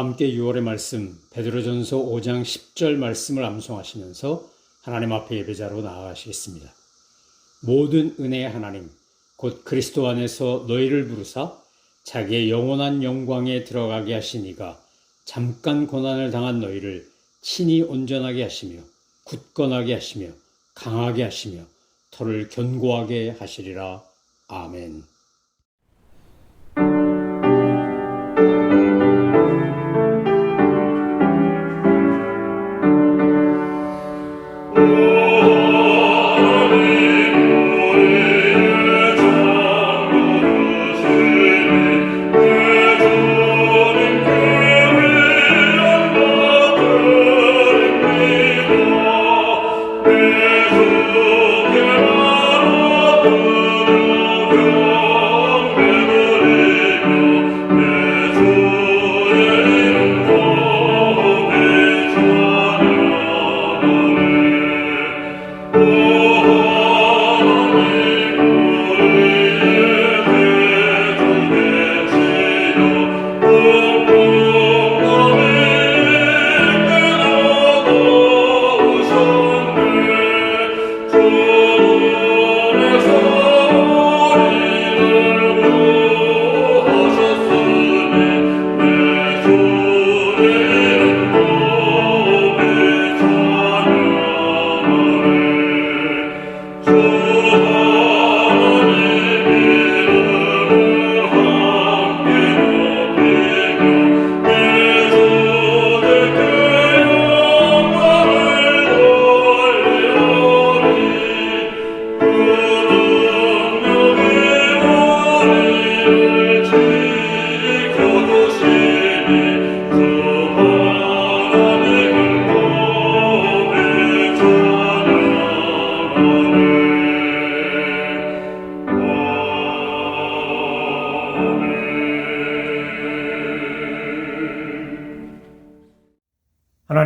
함께 6월의 말씀 베드로전서 5장 10절 말씀을 암송하시면서 하나님 앞에 예배자로 나아가시겠습니다. 모든 은혜의 하나님 곧 그리스도 안에서 너희를 부르사 자기의 영원한 영광에 들어가게 하신 이가 잠깐 고난을 당한 너희를 친히 온전하게 하시며 굳건하게 하시며 강하게 하시며 터를 견고하게 하시리라. 아멘.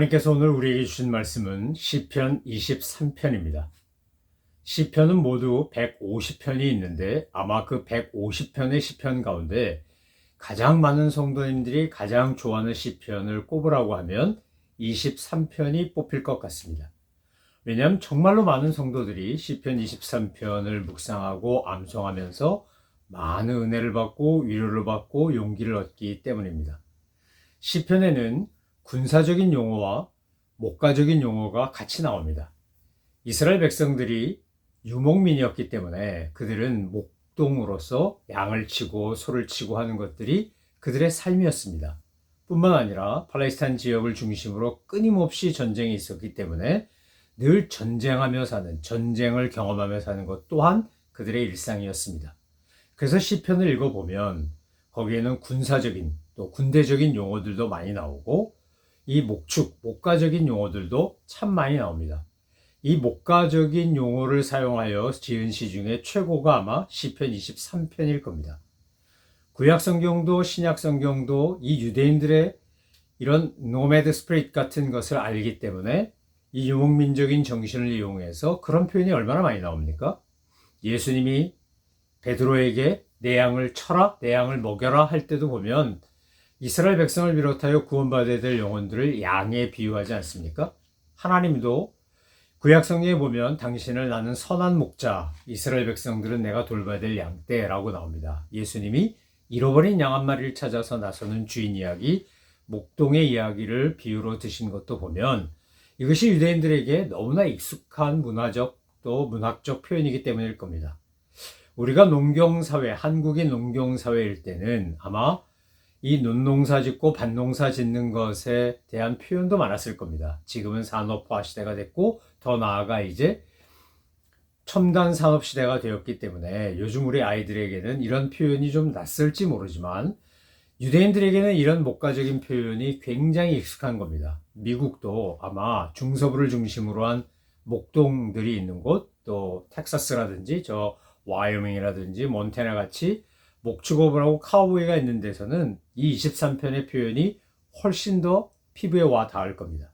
하나님께서 오늘 우리에게 주신 말씀은 시편 23편입니다. 시편은 모두 150편이 있는데 아마 그 150편의 시편 가운데 가장 많은 성도님들이 가장 좋아하는 시편을 꼽으라고 하면 23편이 뽑힐 것 같습니다. 왜냐하면 정말로 많은 성도들이 시편 23편을 묵상하고 암송하면서 많은 은혜를 받고 위로를 받고 용기를 얻기 때문입니다. 시편에는 군사적인 용어와 목가적인 용어가 같이 나옵니다. 이스라엘 백성들이 유목민이었기 때문에 그들은 목동으로서 양을 치고 소를 치고 하는 것들이 그들의 삶이었습니다. 뿐만 아니라 팔레스타인 지역을 중심으로 끊임없이 전쟁이 있었기 때문에 늘 전쟁하며 사는, 전쟁을 경험하며 사는 것 또한 그들의 일상이었습니다. 그래서 시편을 읽어보면 거기에는 군사적인 또 군대적인 용어들도 많이 나오고 이 목가적인 용어들도 참 많이 나옵니다. 이 목가적인 용어를 사용하여 지은 시 중에 최고가 아마 시편 23편일 겁니다. 구약 성경도 신약 성경도 이 유대인들의 이런 노매드 스피릿 같은 것을 알기 때문에 이 유목민적인 정신을 이용해서 그런 표현이 얼마나 많이 나옵니까? 예수님이 베드로에게 내 양을 쳐라, 내 양을 먹여라 할 때도 보면 이스라엘 백성을 비롯하여 구원받아야 될 영혼들을 양에 비유하지 않습니까? 하나님도 구약 성경에 보면 당신을 나는 선한 목자, 이스라엘 백성들은 내가 돌봐야 될 양떼라고 나옵니다. 예수님이 잃어버린 양 한 마리를 찾아서 나서는 주인 이야기, 목동의 이야기를 비유로 드신 것도 보면 이것이 유대인들에게 너무나 익숙한 문화적 또 문학적 표현이기 때문일 겁니다. 우리가 농경사회, 한국이 농경사회일 때는 아마 이 논농사 짓고 밭농사 짓는 것에 대한 표현도 많았을 겁니다. 지금은 산업화 시대가 됐고 더 나아가 이제 첨단 산업 시대가 되었기 때문에 요즘 우리 아이들에게는 이런 표현이 좀 낯설지 모르지만 유대인들에게는 이런 목가적인 표현이 굉장히 익숙한 겁니다. 미국도 아마 중서부를 중심으로 한 목동들이 있는 곳, 또 텍사스라든지 저 와이오밍이라든지 몬태나 같이 목축업을 하고 카우보이가 있는 데서는 이 23편의 표현이 훨씬 더 피부에 와 닿을 겁니다.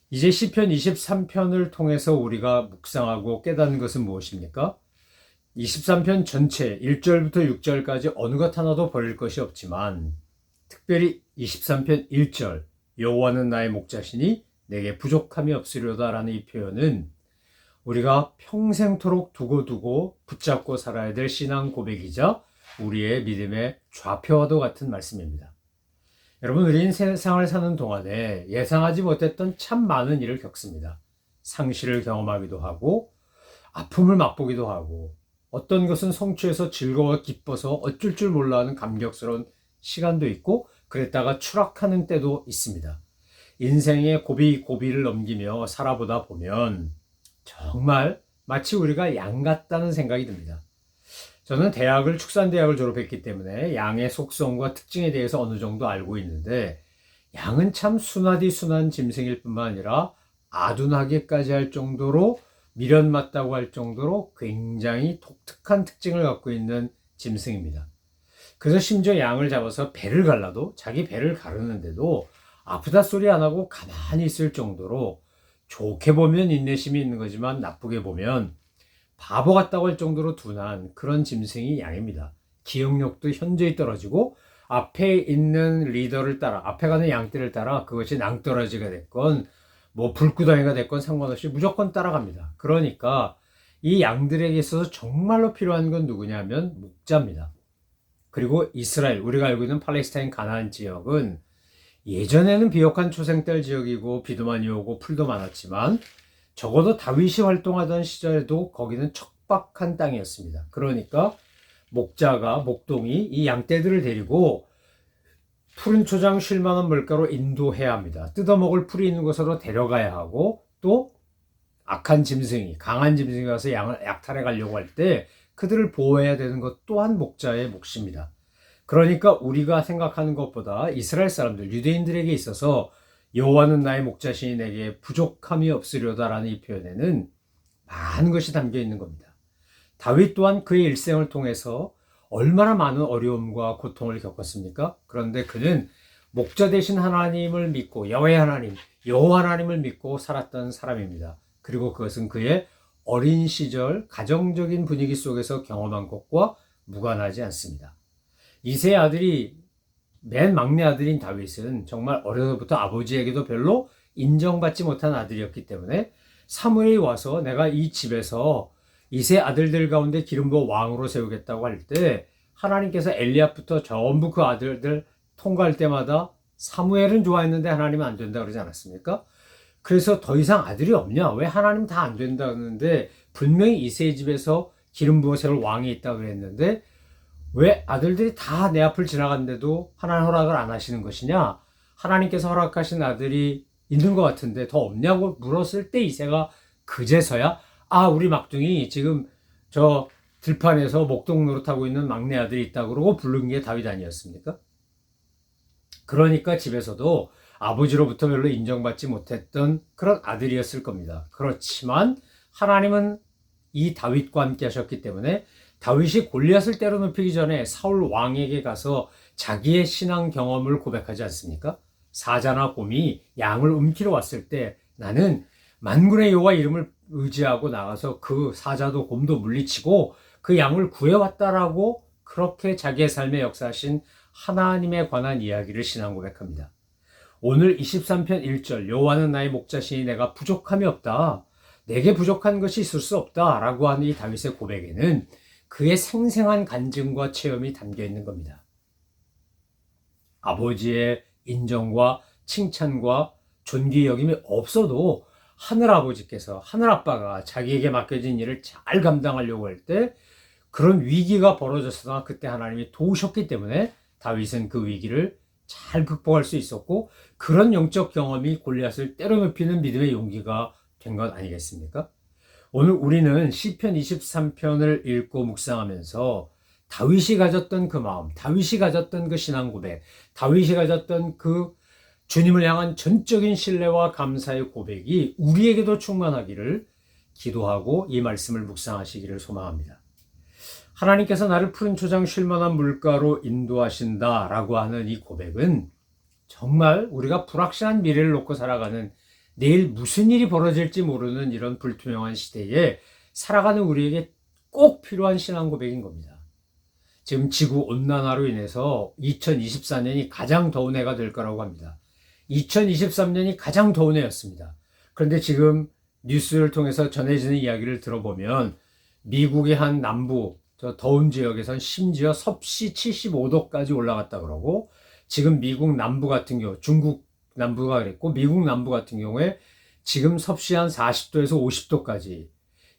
이제 시편 23편을 통해서 우리가 묵상하고 깨닫는 것은 무엇입니까? 23편 전체 1절부터 6절까지 어느 것 하나도 버릴 것이 없지만 특별히 23편 1절 여호와는 나의 목자시니 내게 부족함이 없으려다라는 이 표현은 우리가 평생토록 두고두고 붙잡고 살아야 될 신앙 고백이자 우리의 믿음의 좌표와도 같은 말씀입니다. 여러분, 우리는 세상을 사는 동안에 예상하지 못했던 참 많은 일을 겪습니다. 상실을 경험하기도 하고 아픔을 맛보기도 하고 어떤 것은 성취해서 즐거워 기뻐서 어쩔 줄 몰라 하는 감격스러운 시간도 있고 그랬다가 추락하는 때도 있습니다. 인생의 고비고비를 넘기며 살아보다 보면 정말 마치 우리가 양 같다는 생각이 듭니다. 저는 축산대학을 졸업했기 때문에 양의 속성과 특징에 대해서 어느 정도 알고 있는데 양은 참 순하디 순한 짐승일 뿐만 아니라 아둔하게까지 할 정도로 미련맞다고 할 정도로 굉장히 독특한 특징을 갖고 있는 짐승입니다. 그래서 심지어 양을 잡아서 배를 갈라도 자기 배를 가르는데도 아프다 소리 안 하고 가만히 있을 정도로 좋게 보면 인내심이 있는 거지만 나쁘게 보면 바보 같다고 할 정도로 둔한 그런 짐승이 양입니다. 기억력도 현저히 떨어지고 앞에 있는 리더를 따라 앞에 가는 양떼를 따라 그것이 낭떠러지가 됐건 뭐 불구덩이가 됐건 상관없이 무조건 따라갑니다. 그러니까 이 양들에게 있어서 정말로 필요한 건 누구냐면 목자입니다. 그리고 이스라엘, 우리가 알고 있는 팔레스타인 가나안 지역은 예전에는 비옥한 초생딸 지역이고 비도 많이 오고 풀도 많았지만 적어도 다윗이 활동하던 시절에도 거기는 척박한 땅이었습니다. 그러니까 목동이 이 양떼들을 데리고 푸른 초장 쉴 만한 물가로 인도해야 합니다. 뜯어먹을 풀이 있는 곳으로 데려가야 하고 또 악한 짐승이 강한 짐승이 와서 양을 약탈해 가려고 할 때 그들을 보호해야 되는 것 또한 목자의 몫입니다. 그러니까 우리가 생각하는 것보다 이스라엘 사람들, 유대인들에게 있어서 여호와는 나의 목자시니 내게 부족함이 없으려다라는 이 표현에는 많은 것이 담겨 있는 겁니다. 다윗 또한 그의 일생을 통해서 얼마나 많은 어려움과 고통을 겪었습니까? 그런데 그는 목자 되신 하나님을 믿고 여호와 하나님을 믿고 살았던 사람입니다. 그리고 그것은 그의 어린 시절 가정적인 분위기 속에서 경험한 것과 무관하지 않습니다. 이세 아들이 맨 막내 아들인 다윗은 정말 어려서부터 아버지에게도 별로 인정받지 못한 아들이었기 때문에 사무엘이 와서 내가 이 집에서 이세 아들들 가운데 기름 부어 왕으로 세우겠다고 할 때 하나님께서 엘리압부터 전부 그 아들들 통과할 때마다 사무엘은 좋아했는데 하나님은 안 된다 그러지 않았습니까? 그래서 더 이상 아들이 없냐? 왜 하나님 다 안 된다 그러는데 분명히 이세의 집에서 기름 부어 세울 왕이 있다고 그랬는데 왜 아들들이 다 내 앞을 지나갔는데도 하나님 허락을 안 하시는 것이냐? 하나님께서 허락하신 아들이 있는 것 같은데 더 없냐고 물었을 때 이세가 그제서야 우리 막둥이 지금 저 들판에서 목동 노릇하고 있는 막내 아들이 있다고 그러고 부른 게 다윗 아니었습니까? 그러니까 집에서도 아버지로부터 별로 인정받지 못했던 그런 아들이었을 겁니다. 그렇지만 하나님은 이 다윗과 함께 하셨기 때문에 다윗이 골리앗을 때려눕히기 전에 사울 왕에게 가서 자기의 신앙 경험을 고백하지 않습니까? 사자나 곰이 양을 움키러 왔을 때 나는 만군의 여호와 이름을 의지하고 나가서 그 사자도 곰도 물리치고 그 양을 구해왔다라고 그렇게 자기의 삶에 역사하신 하나님에 관한 이야기를 신앙 고백합니다. 오늘 23편 1절 여호와는 나의 목자시니 내가 부족함이 없다. 내게 부족한 것이 있을 수 없다 라고 하는 이 다윗의 고백에는 그의 생생한 간증과 체험이 담겨 있는 겁니다. 아버지의 인정과 칭찬과 존귀 여김이 없어도 하늘아버지께서 하늘아빠가 자기에게 맡겨진 일을 잘 감당하려고 할 때 그런 위기가 벌어졌으나 그때 하나님이 도우셨기 때문에 다윗은 그 위기를 잘 극복할 수 있었고 그런 영적 경험이 골리앗을 때려눕히는 믿음의 용기가 된 것 아니겠습니까? 오늘 우리는 시편 23편을 읽고 묵상하면서 다윗이 가졌던 그 마음, 다윗이 가졌던 그 신앙 고백, 다윗이 가졌던 그 주님을 향한 전적인 신뢰와 감사의 고백이 우리에게도 충만하기를 기도하고 이 말씀을 묵상하시기를 소망합니다. 하나님께서 나를 푸른 초장 쉴 만한 물가로 인도하신다 라고 하는 이 고백은 정말 우리가 불확실한 미래를 놓고 살아가는 내일 무슨 일이 벌어질지 모르는 이런 불투명한 시대에 살아가는 우리에게 꼭 필요한 신앙 고백인 겁니다. 지금 지구 온난화로 인해서 2024년이 가장 더운 해가 될 거라고 합니다. 2023년이 가장 더운 해였습니다. 그런데 지금 뉴스를 통해서 전해지는 이야기를 들어보면 미국의 한 남부 저 더운 지역에선 심지어 섭씨 75도까지 올라갔다 그러고, 지금 미국 남부 같은 경우, 중국 남부가 그랬고 미국 남부 같은 경우에 지금 섭씨 한 40도에서 50도까지,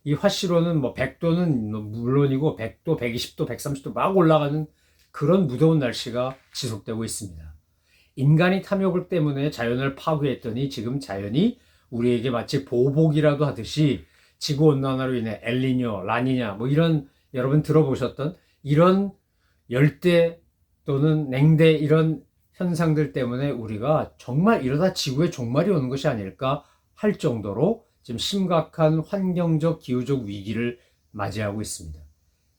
이 화씨로는 뭐 100도는 물론이고 100도, 120도, 130도 막 올라가는 그런 무더운 날씨가 지속되고 있습니다. 인간이 탐욕을 때문에 자연을 파괴했더니 지금 자연이 우리에게 마치 보복이라도 하듯이 지구온난화로 인해 엘니뇨, 라니냐 뭐 이런, 여러분 들어보셨던 이런 열대 또는 냉대 이런 현상들 때문에 우리가 정말 이러다 지구에 종말이 오는 것이 아닐까 할 정도로 지금 심각한 환경적 기후적 위기를 맞이하고 있습니다.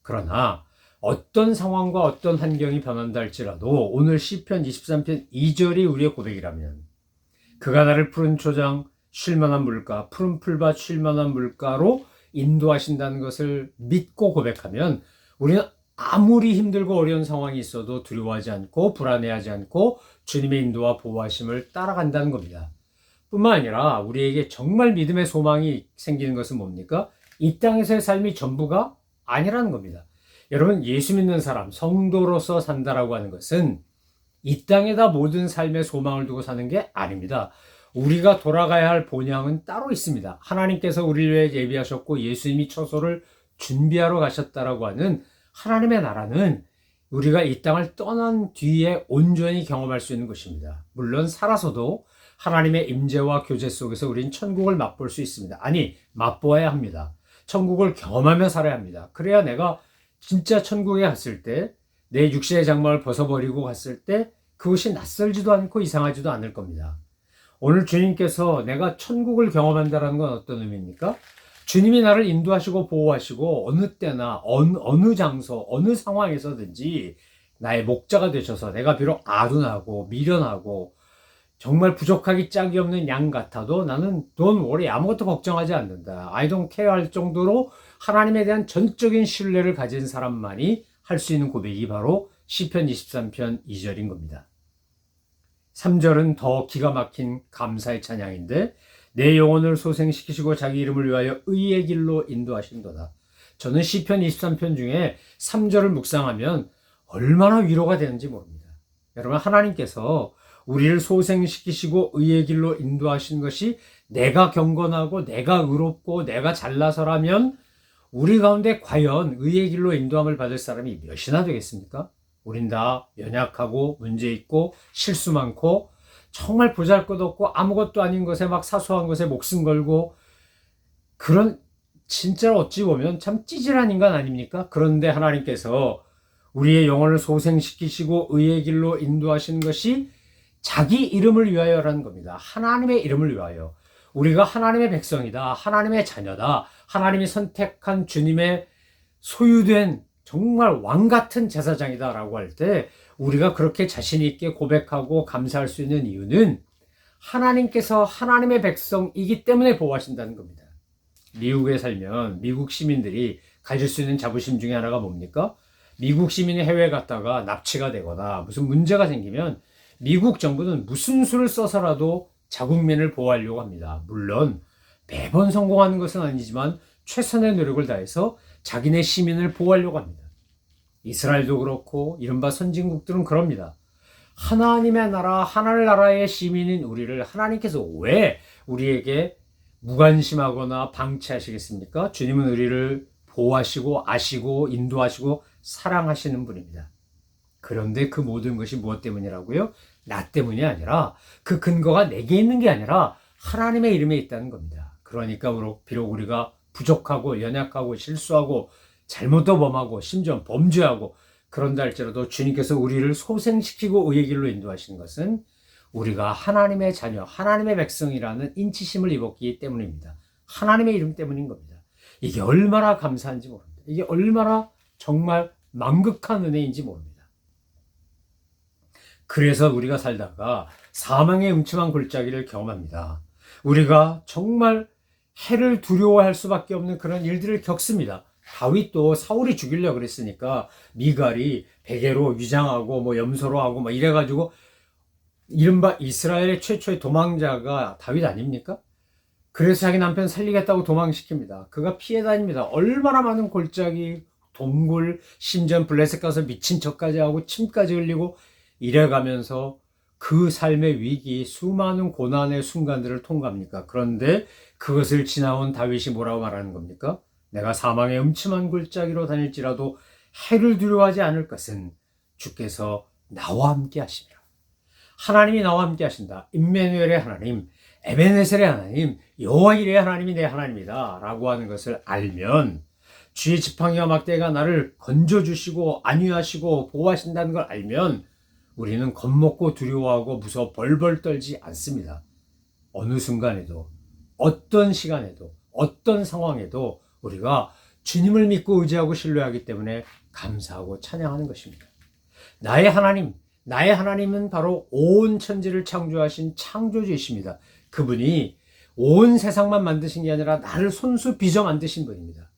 그러나 어떤 상황과 어떤 환경이 변한다 할지라도 오늘 시편 23편 2절이 우리의 고백이라면, 그가 나를 푸른 초장 쉴만한 물가, 푸른 풀밭 쉴만한 물가로 인도하신다는 것을 믿고 고백하면 우리는 아무리 힘들고 어려운 상황이 있어도 두려워하지 않고 불안해하지 않고 주님의 인도와 보호하심을 따라간다는 겁니다. 뿐만 아니라 우리에게 정말 믿음의 소망이 생기는 것은 뭡니까? 이 땅에서의 삶이 전부가 아니라는 겁니다. 여러분, 예수 믿는 사람, 성도로서 산다라고 하는 것은 이 땅에다 모든 삶의 소망을 두고 사는 게 아닙니다. 우리가 돌아가야 할 본향은 따로 있습니다. 하나님께서 우리를 위해 예비하셨고 예수님이 처소를 준비하러 가셨다라고 하는 하나님의 나라는 우리가 이 땅을 떠난 뒤에 온전히 경험할 수 있는 것입니다. 물론 살아서도 하나님의 임재와 교제 속에서 우린 천국을 맛볼 수 있습니다. 아니, 맛보아야 합니다. 천국을 경험하며 살아야 합니다. 그래야 내가 진짜 천국에 갔을 때 내 육신의 장막을 벗어버리고 갔을 때 그것이 낯설지도 않고 이상하지도 않을 겁니다. 오늘 주님께서 내가 천국을 경험한다는 건 어떤 의미입니까? 주님이 나를 인도하시고 보호하시고 어느 때나 어느 장소, 어느 상황에서든지 나의 목자가 되셔서 내가 비록 아둔하고 미련하고 정말 부족하기 짝이 없는 양 같아도 나는 don't worry, 아무것도 걱정하지 않는다, I don't care 할 정도로 하나님에 대한 전적인 신뢰를 가진 사람만이 할 수 있는 고백이 바로 시편 23편 2절인 겁니다. 3절은 더 기가 막힌 감사의 찬양인데, 내 영혼을 소생시키시고 자기 이름을 위하여 의의 길로 인도하신도다. 저는 시편 23편 중에 3절을 묵상하면 얼마나 위로가 되는지 모릅니다. 여러분, 하나님께서 우리를 소생시키시고 의의 길로 인도하신 것이 내가 경건하고 내가 의롭고 내가 잘나서라면 우리 가운데 과연 의의 길로 인도함을 받을 사람이 몇이나 되겠습니까? 우린 다 연약하고 문제 있고 실수 많고 정말 보잘것없고 아무것도 아닌 것에 막 사소한 것에 목숨 걸고, 그런 진짜로 어찌 보면 참 찌질한 인간 아닙니까? 그런데 하나님께서 우리의 영혼을 소생시키시고 의의 길로 인도하신 것이 자기 이름을 위하여라는 겁니다. 하나님의 이름을 위하여. 우리가 하나님의 백성이다, 하나님의 자녀다, 하나님이 선택한 주님의 소유된 정말 왕 같은 제사장이다 라고 할 때 우리가 그렇게 자신 있게 고백하고 감사할 수 있는 이유는 하나님께서 하나님의 백성이기 때문에 보호하신다는 겁니다. 미국에 살면 미국 시민들이 가질 수 있는 자부심 중에 하나가 뭡니까? 미국 시민이 해외에 갔다가 납치가 되거나 무슨 문제가 생기면 미국 정부는 무슨 수를 써서라도 자국민을 보호하려고 합니다. 물론 매번 성공하는 것은 아니지만 최선의 노력을 다해서 자기네 시민을 보호하려고 합니다. 이스라엘도 그렇고 이른바 선진국들은 그럽니다. 하나님의 나라, 하늘나라의 시민인 우리를 하나님께서 왜 우리에게 무관심하거나 방치하시겠습니까? 주님은 우리를 보호하시고 아시고 인도하시고 사랑하시는 분입니다. 그런데 그 모든 것이 무엇 때문이라고요? 나 때문이 아니라, 그 근거가 내게 있는 게 아니라 하나님의 이름에 있다는 겁니다. 그러니까 비록 우리가 부족하고 연약하고 실수하고 잘못도 범하고 심지어 범죄하고 그런다 할지라도 주님께서 우리를 소생시키고 의의 길로 인도하시는 것은 우리가 하나님의 자녀, 하나님의 백성이라는 인치심을 입었기 때문입니다. 하나님의 이름 때문인 겁니다. 이게 얼마나 감사한지 모릅니다. 이게 얼마나 정말 만극한 은혜인지 모릅니다. 그래서 우리가 살다가 사망의 음침한 골짜기를 경험합니다. 우리가 정말 해를 두려워할 수밖에 없는 그런 일들을 겪습니다. 다윗도 사울이 죽이려고 그랬으니까 미갈이 베개로 위장하고 뭐 염소로 하고 막 이래가지고 이른바 이스라엘의 최초의 도망자가 다윗 아닙니까? 그래서 자기 남편 살리겠다고 도망시킵니다. 그가 피해 다닙니다. 얼마나 많은 골짜기, 동굴, 심지어 블레셋 가서 미친 척까지 하고 침까지 흘리고 이래가면서 그 삶의 위기, 수많은 고난의 순간들을 통과합니까? 그런데 그것을 지나온 다윗이 뭐라고 말하는 겁니까? 내가 사망의 음침한 골짜기로 다닐지라도 해를 두려워하지 않을 것은 주께서 나와 함께 하시리라. 하나님이 나와 함께 하신다. 임마누엘의 하나님, 에베네셀의 하나님, 여호와 이레의 하나님이 내 하나님이다 라고 하는 것을 알면 주의 지팡이와 막대가 나를 건져주시고 안위하시고 보호하신다는 걸 알면 우리는 겁먹고 두려워하고 무서워 벌벌 떨지 않습니다. 어느 순간에도 어떤 시간에도 어떤 상황에도 우리가 주님을 믿고 의지하고 신뢰하기 때문에 감사하고 찬양하는 것입니다. 나의 하나님은 바로 온 천지를 창조하신 창조주이십니다. 그분이 온 세상만 만드신 게 아니라 나를 손수 빚어 만드신 분입니다.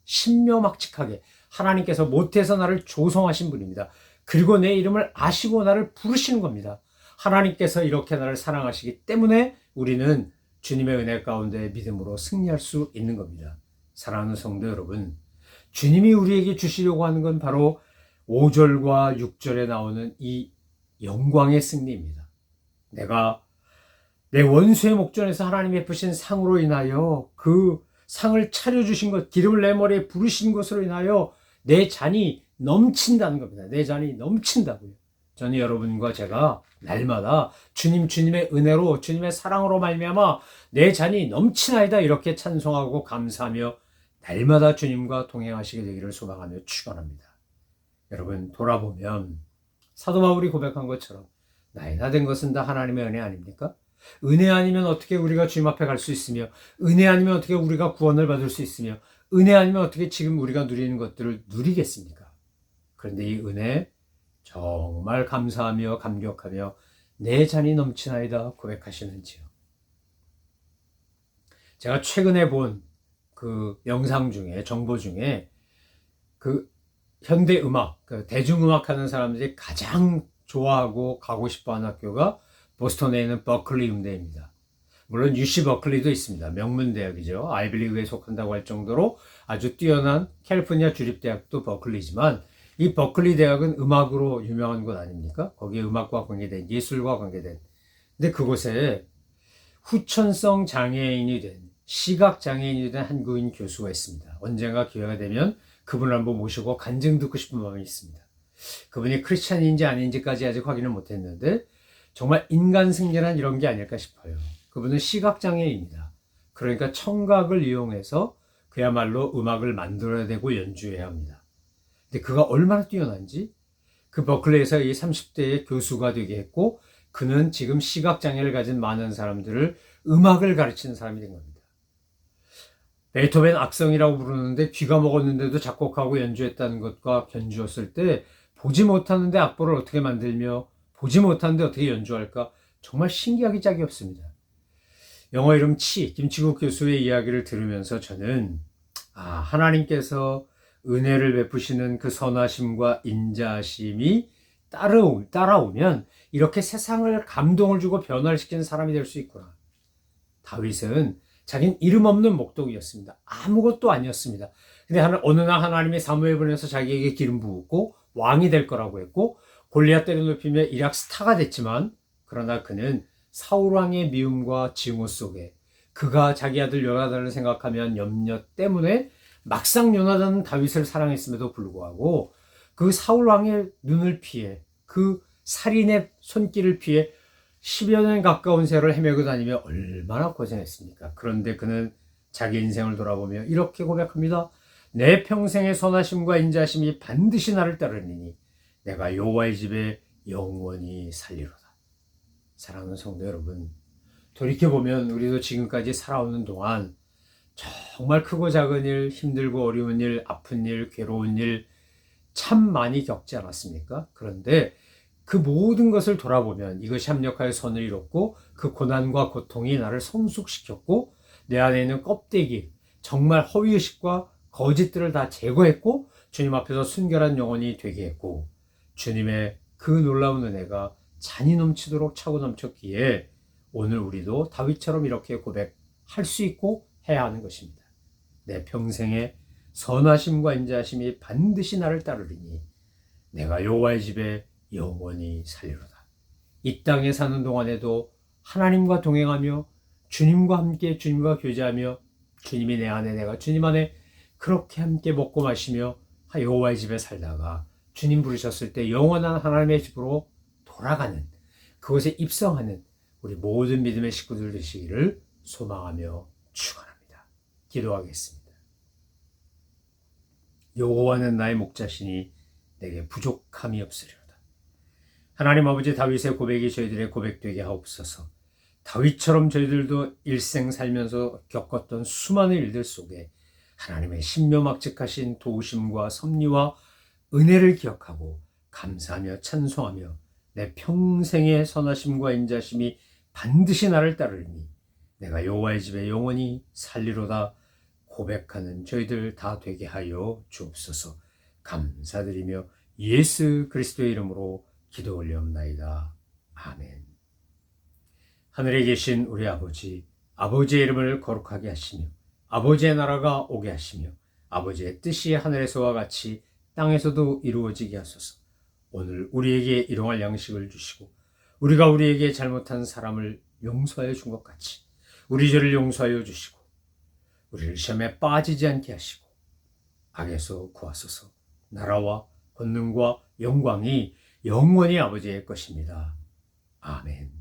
신묘막측하게 하나님께서 못해서 나를 조성하신 분입니다. 그리고 내 이름을 아시고 나를 부르시는 겁니다. 하나님께서 이렇게 나를 사랑하시기 때문에 우리는 주님의 은혜 가운데 믿음으로 승리할 수 있는 겁니다. 사랑하는 성도 여러분, 주님이 우리에게 주시려고 하는 건 바로 5절과 6절에 나오는 이 영광의 승리입니다. 내가 내 원수의 목전에서 하나님이 베푸신 상으로 인하여 그 상을 차려주신 것, 기름을 내 머리에 부르신 것으로 인하여 내 잔이 넘친다는 겁니다. 내 잔이 넘친다고요. 저는 여러분과 제가 날마다 주님의 은혜로 주님의 사랑으로 말미암아 내 잔이 넘치나이다 이렇게 찬송하고 감사하며 날마다 주님과 동행하시게 되기를 소망하며 축원합니다. 여러분 돌아보면 사도 바울이 고백한 것처럼 나의 다 된 것은 다 하나님의 은혜 아닙니까? 은혜 아니면 어떻게 우리가 주님 앞에 갈 수 있으며 은혜 아니면 어떻게 우리가 구원을 받을 수 있으며 은혜 아니면 어떻게 지금 우리가 누리는 것들을 누리겠습니까? 그런데 이 은혜 정말 감사하며 감격하며 내 잔이 넘치나이다 고백하시는지요. 제가 최근에 본 그 영상 중에 정보 중에 그 현대 음악, 그 대중음악 하는 사람들이 가장 좋아하고 가고 싶어 하는 학교가 보스턴에 있는 버클리 음대입니다. 물론 UC 버클리도 있습니다. 명문 대학이죠. 아이비리그에 속한다고 할 정도로 아주 뛰어난 캘리포니아 주립대학도 버클리지만 이 버클리 대학은 음악으로 유명한 곳 아닙니까? 거기에 음악과 관계된, 예술과 관계된. 근데 그곳에 후천성 장애인이 된, 시각 장애인이 된 한국인 교수가 있습니다. 언젠가 기회가 되면 그분을 한번 모시고 간증 듣고 싶은 마음이 있습니다. 그분이 크리스찬인지 아닌지까지 아직 확인을 못했는데 정말 인간 승리란 이런 게 아닐까 싶어요. 그분은 시각장애인입니다. 그러니까 청각을 이용해서 그야말로 음악을 만들어야 되고 연주해야 합니다. 근데 그가 얼마나 뛰어난지 그 버클리에서 이 30대의 교수가 되게 했고 그는 지금 시각장애를 가진 많은 사람들을 음악을 가르치는 사람이 된 겁니다. 베토벤 악성이라고 부르는데 귀가 먹었는데도 작곡하고 연주했다는 것과 견주었을 때 보지 못하는데 악보를 어떻게 만들며 보지 못하는데 어떻게 연주할까 정말 신기하기 짝이 없습니다. 영어 이름 김치국 교수의 이야기를 들으면서 저는 하나님께서 은혜를 베푸시는 그 선하심과 인자하심이 따라오면 이렇게 세상을 감동을 주고 변화를 시키는 사람이 될 수 있구나. 다윗은 자기는 이름 없는 목독이었습니다. 아무것도 아니었습니다. 근데 어느 날 하나님이 사무엘 보내서 자기에게 기름 부었고 왕이 될 거라고 했고 골리앗 때려눕히며 일약 스타가 됐지만 그러나 그는 사울왕의 미움과 징후 속에 그가 자기 아들 요나단을 생각하면 염려 때문에 막상 요나단은 다윗을 사랑했음에도 불구하고 그 사울왕의 눈을 피해 그 살인의 손길을 피해 10여 년 가까운 세월을 헤매고 다니며 얼마나 고생했습니까? 그런데 그는 자기 인생을 돌아보며 이렇게 고백합니다. 내 평생의 선하심과 인자심이 반드시 나를 따르니니 내가 여호와의 집에 영원히 살리로다. 사랑하는 성도 여러분, 돌이켜보면 우리도 지금까지 살아오는 동안 정말 크고 작은 일, 힘들고 어려운 일, 아픈 일, 괴로운 일 참 많이 겪지 않았습니까? 그런데 그 모든 것을 돌아보면 이것이 합력하여 선을 이뤘고 그 고난과 고통이 나를 성숙시켰고 내 안에 있는 껍데기, 정말 허위의식과 거짓들을 다 제거했고 주님 앞에서 순결한 영혼이 되게 했고 주님의 그 놀라운 은혜가 잔이 넘치도록 차고 넘쳤기에 오늘 우리도 다윗처럼 이렇게 고백할 수 있고 해야 하는 것입니다. 내 평생에 선하심과 인자하심이 반드시 나를 따르리니 내가 여호와의 집에 영원히 살리로다. 이 땅에 사는 동안에도 하나님과 동행하며 주님과 함께 주님과 교제하며 주님이 내 안에 내가 주님 안에 그렇게 함께 먹고 마시며 여호와의 집에 살다가 주님 부르셨을 때 영원한 하나님의 집으로 돌아가는 그곳에 입성하는 우리 모든 믿음의 식구들 되시기를 소망하며 축원합니다. 기도하겠습니다. 여호와는 나의 목자시니 내게 부족함이 없으리로다. 하나님 아버지, 다윗의 고백이 저희들의 고백되게 하옵소서. 다윗처럼 저희들도 일생 살면서 겪었던 수많은 일들 속에 하나님의 신묘막측하신 도우심과 섭리와 은혜를 기억하고 감사하며 찬송하며 내 평생의 선하심과 인자심이 반드시 나를 따르니 내가 여호와의 집에 영원히 살리로다 고백하는 저희들 다 되게 하여 주옵소서. 감사드리며 예수 그리스도의 이름으로 기도 올려옵나이다. 아멘. 하늘에 계신 우리 아버지, 아버지의 이름을 거룩하게 하시며 아버지의 나라가 오게 하시며 아버지의 뜻이 하늘에서와 같이 땅에서도 이루어지게 하소서. 오늘 우리에게 일용할 양식을 주시고 우리가 우리에게 잘못한 사람을 용서하여 준 것 같이 우리 죄를 용서하여 주시고 우리를 시험에 빠지지 않게 하시고 악에서 구하소서. 나라와 권능과 영광이 영원히 아버지의 것입니다. 아멘.